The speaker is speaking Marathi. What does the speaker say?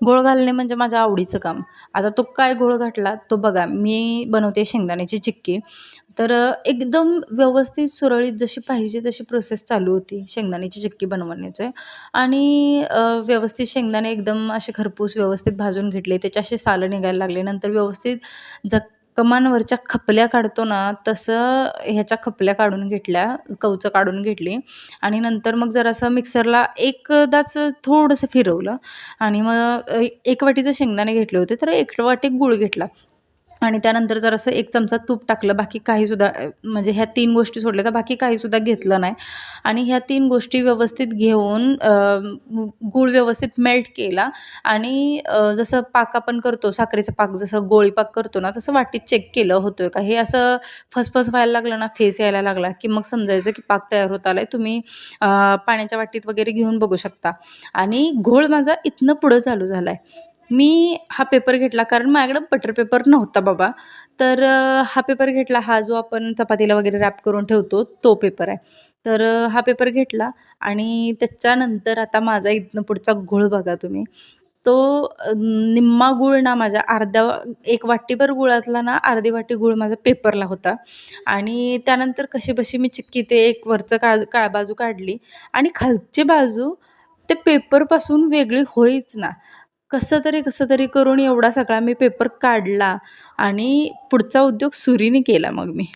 घोळ घालणे म्हणजे माझ्या आवडीचं काम. आता तो काय घोळ घातला, तो बघा मी बनवते शेंगदाण्याची चिक्की. तर एकदम व्यवस्थित सुरळीत जशी पाहिजे तशी प्रोसेस चालू होती शेंगदाण्याची चिक्की बनवण्याची आणि व्यवस्थित शेंगदाणे एकदम असे खरपूस व्यवस्थित भाजून घेतले. त्याचे असे सालं निघायला लागले. नंतर व्यवस्थित कमानवरच्या खपल्या काढतो ना, तसं ह्याच्या खपल्या काढून घेतल्या, कवचं काढून घेतली आणि नंतर मग जरासं मिक्सरला एकदाच थोडंसं फिरवलं आणि मग 1 वाटीचे शेंगदाणे घेतले होते, तर 1 वाटी गूळ घेतला. आणि त्यानंतर जरासं 1 चमचा तूप टाकलं. बाकी काहीसुद्धा म्हणजे ह्या 3 गोष्टी सोडल्या तर बाकी काहीसुद्धा घेतलं नाही. आणि ह्या 3 गोष्टी व्यवस्थित घेऊन गूळ व्यवस्थित मेल्ट केला आणि जसं पाक आपण करतो, साखरेचा पाक जसं गोळी पाक करतो ना, तसं वाटीत चेक केलं होतोय का. हे असं फसफस व्हायला लागलं ना, फेस यायला लागला, की मग समजायचं की पाक तयार होत आलाय. तुम्ही पाण्याच्या वाटीत वगैरे घेऊन बघू शकता. आणि घोळ माझा इथनं पुढं चालू झालाय. मी हा पेपर घेतला कारण माझ्याकडं बटर पेपर नव्हता बाबा. तर हा पेपर घेतला. हा जो आपण चपातीला वगैरे रॅप करून ठेवतो तो पेपर आहे. तर हा पेपर घेतला आणि त्याच्यानंतर आता माझा इथनं पुढचा घोळ बघा तुम्ही. तो निम्मा गूळ ना माझ्या 1 वाटीभर गुळातला ना अर्धी वाटी गूळ माझा पेपरला होता आणि त्यानंतर कशीबशी मी चिक्की ते एक वरचं बाजू काढली आणि खालची बाजू ते पेपरपासून वेगळी होईच ना. कसं तरी करून एवढा सगळा मी पेपर काढला आणि पुढचा उद्योग सुरीने केला मग मी.